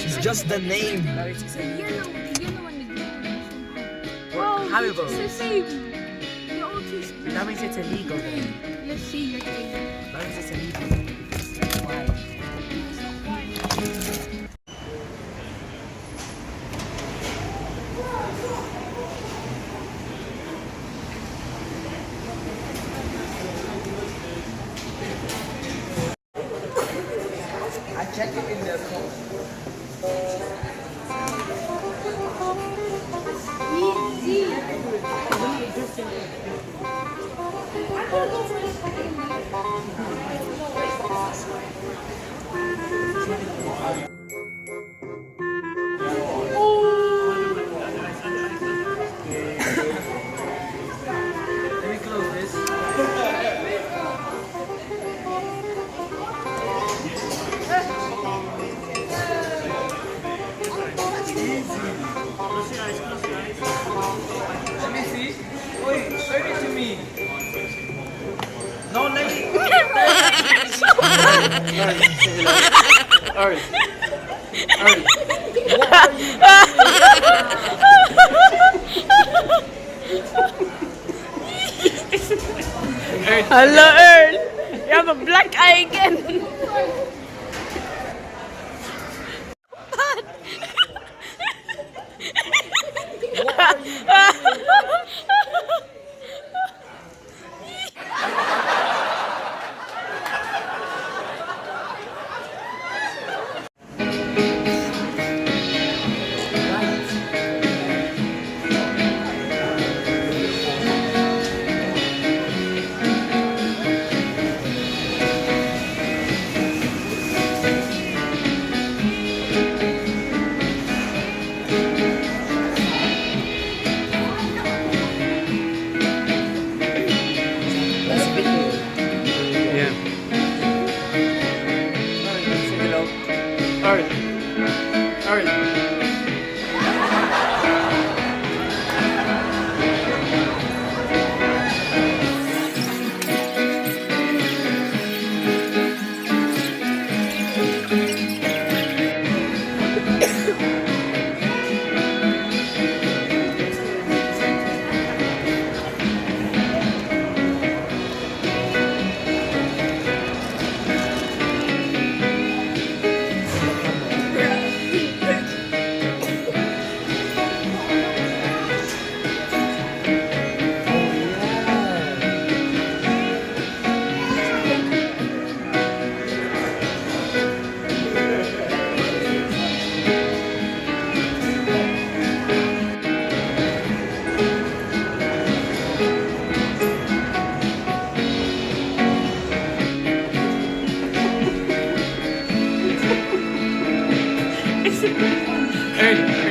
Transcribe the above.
It's just the name. It's a yellow and the green. Well, Haribo. It's the same. They're all too small. That means it's illegal then. Let's see your thing. That means it's illegal. Why? I checked it in the code. Easy. Let me close this. Let me see. Wait, serve it to me. No, let me. Alright. Alright. Hello, Earl. You have a black eye again. That's a video. Yeah. Say hello. Alright. Alright. Early.